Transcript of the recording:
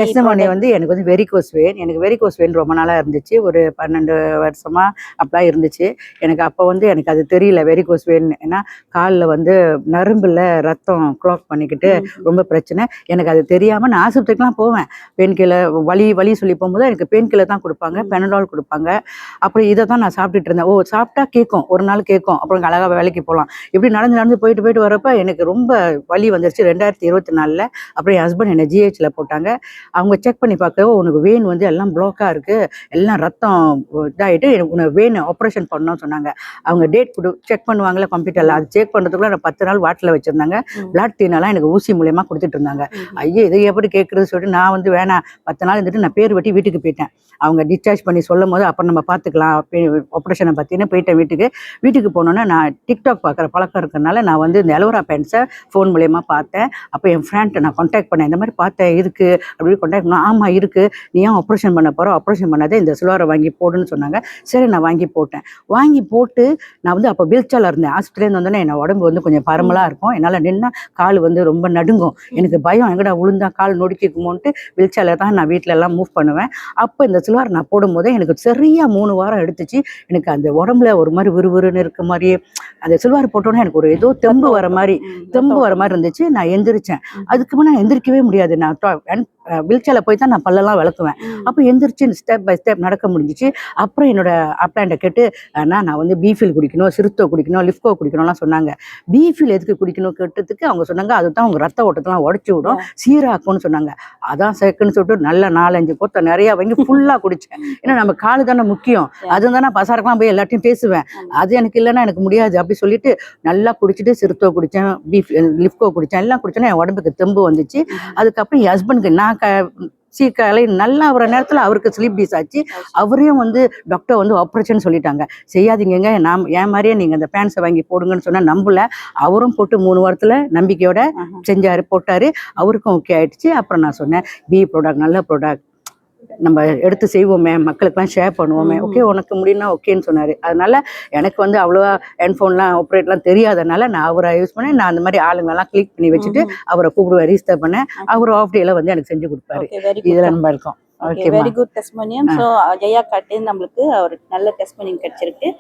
Testimony வந்து எனக்கு வந்து வெரிகோஸ் வெயின். எனக்கு வெரிகோஸ் வெயின் ரொம்ப நாளா இருந்துச்சு. ஒரு 12 வருஷமா அப்படிலாம் இருந்துச்சு. எனக்கு அப்போ வந்து எனக்கு அது தெரியல வெரிகோஸ் வெயின். ஏன்னா காலில் வந்து நரம்புல ரத்தம் க்ளாக் பண்ணிக்கிட்டு ரொம்ப பிரச்சனை. எனக்கு அது தெரியாமல் நான் ஆஸ்பத்திரிக்கெலாம் போவேன். பெயின் கில்லர் வலி சொல்லி போகும்போது எனக்கு பெயின் கில்லர் தான் கொடுப்பாங்க, பெனடால் கொடுப்பாங்க. அப்புறம் இதை தான் நான் சாப்பிட்டுட்டு இருந்தேன். சாப்பிட்டா கேட்கும், ஒரு நாள் கேட்கும், அப்புறம் அழகாக வேலைக்கு போகலாம். இப்படி நடந்து போயிட்டு வரப்போ எனக்கு ரொம்ப வலி வந்துருச்சு 2024. அப்புறம் என் ஹஸ்பண்ட் என்னை ஜிஹெச்சில் போட்டாங்க. அவங்க செக் பண்ணி பார்க்கவோ உனக்கு வெயின் வந்து எல்லாம் ப்ளாக்காக இருக்குது, எல்லாம் ரத்தம் இதாகிட்டு உனக்கு வெயின் ஆப்ரேஷன் பண்ணணும்னு சொன்னாங்க. அவங்க டேட் செக் பண்ணுவாங்கள்ல கம்ப்யூட்டரில், அது செக் பண்ணுறதுக்குள்ள நான் 10 நாள் வாட்டில் வச்சுருந்தாங்க. பிளட் டீனெல்லாம் எனக்கு ஊசி மூலியமாக கொடுத்துட்டு இருந்தாங்க. ஐயோ இதை எப்படி கேட்குறது சொல்லிட்டு நான் வந்து வேணாம் 10 நாள் இருந்துட்டு நான் பேர் வெட்டி வீட்டுக்கு போயிட்டேன். அவங்க டிஸ்சார்ஜ் பண்ணி சொல்லும் போது அப்புறம் நம்ம பார்த்துக்கலாம் ஆப்ரேஷனை பற்றினு போயிட்டேன். வீட்டுக்கு போனோன்னே நான் டிக்டாக் பார்க்குற பழக்கம் இருக்கிறதுனால நான் வந்து இந்த எலோரா பேண்ட்ஸை ஃபோன் மூலியமாக பார்த்தேன். அப்போ என் ஃப்ரெண்ட்டை நான் கான்டாக்ட் பண்ணேன். இந்த மாதிரி பார்த்தேன் இருக்குது அப்படி கான்டாக்ட் பண்ணேன். ஆமாம் இருக்குது, நீ ஏன் ஆப்ரேஷன் பண்ண போகிறோம், ஆப்ரேஷன் பண்ணாதே இந்த சில்வரை வாங்கி போடுன்னு சொன்னாங்க. சரி நான் வாங்கி போட்டேன். வாங்கி போட்டு நான் வந்து அப்போ வீல்சேரில் இருந்தேன். ஹாஸ்பிட்டலேருந்து வந்தோன்னே என் உடம்பு வந்து கொஞ்சம் பரமலாக இருக்கும். என்னால் நின்னா கால் வந்து ரொம்ப நடுங்கும். எனக்கு பயம், எங்கடா விழுந்தா கால் நொடிக்குமோன்ட்டு வீல்சேரில் தான் நான் வீட்டில எல்லாம் மூவ் பண்ணுவேன். அப்போ இந்த சில்வர் நான் போடும்போதே எனக்கு சரியாக 3 வாரம் எடுத்துச்சு. எனக்கு அந்த உடம்புல ஒரு மாதிரி விறுவிறுன்னு இருக்க மாதிரியே அந்த சில்வர் போட்டோன்னே எனக்கு ஒரு ஏதோ தெம்பு வர மாதிரி இருந்துச்சு. நான் எந்திரிச்சேன். அதுக்கு முன்னே நான் எந்திரிக்கவே முடியாது. நான் வீல்சேரில் போய் தான் நான் பல்லெல்லாம் விளக்குவேன். அப்போ எந்திரிச்சு ஸ்டெப் பை ஸ்டெப் நடக்க முடிஞ்சிச்சு. அப்புறம் என்னோட அப்ளாண்ட்டை கேட்டு நான் வந்து பீஃபில் குடிக்கணும், சிறுத்தோ குடிக்கணும், லிஃப்கோ குடிக்கணும்லாம் சொன்னாங்க. பீஃபில் எதுக்கு குடிக்கணும் கேட்டதுக்கு அவங்க சொன்னாங்க அதுதான் அவங்க ரத்த ஓட்டத்தெல்லாம் உடச்சி விடும், சீராக்கும்னு சொன்னாங்க. அதான் சேர்க்குன்னு சொல்லிட்டு நல்லா 4-5 போத்த நிறையா வாங்கி ஃபுல்லாக குடித்தேன். ஏன்னா நம்ம காலு தானே முக்கியம். அது தானே பசாருக்கெல்லாம் போய் எல்லாத்தையும் பேசுவேன். அது எனக்கு இல்லைன்னா எனக்கு முடியாது அப்படி சொல்லிட்டு நல்லா குடிச்சிட்டு சிறுத்தோ குடித்தேன், லிஃப்கோ குடித்தேன், எல்லாம் குடிச்சோன்னா என் உடம்புக்கு தெம்பு வந்துச்சு. அதுக்கப்புறம் என் ஹஸ்பண்டுக்கு நான் சீக்காலை நல்லா ஒரு நேரத்தில் அவருக்கு ஸ்லீப் டிஸ் ஆச்சு. அவரையும் வந்து டாக்டர் வந்து ஆப்ரேஷன் சொல்லிட்டாங்க. செய்யாதீங்க, நான் என் மாதிரியே நீங்கள் அந்த பேண்ட்ஸை வாங்கி போடுங்கன்னு சொன்னால் நம்பல. அவரும் போட்டு 3 வாரத்தில் நம்பிக்கையோட செஞ்சார், போட்டார். அவருக்கும் ஓகே ஆயிடுச்சு. அப்புறம் நான் சொன்னேன் பி ப்ராடக்ட் நல்ல ப்ராடக்ட், நம்ம எடுத்து செய்வோமே, மக்களுக்கெல்லாம் ஷேர் பண்ணுவோமே, ஓகே உனக்கு முடியும்னா ஓகேன்னு சொன்னார். அதனால எனக்கு வந்து அவ்வளோவா ஹெட்ஃபோன்லாம் ஆப்ரேட்லாம் தெரியாதனால நான் அவரை யூஸ் பண்ணேன். நான் அந்த மாதிரி ஆளுங்கெல்லாம் கிளிக் பண்ணி வச்சுட்டு அவரை கூப்பிடுவேன், ரிஜிஸ்டர் பண்ணேன். அவர் ஆஃப் டேல வந்து எனக்கு செஞ்சு கொடுப்பாரு. இதில் நம்ம இருக்கோம். Very good testimonium. So Jaya காட்டு நம்மளுக்கு ஒரு நல்ல டெஸ்டிமோனியம் கிடைச்சிருக்கு.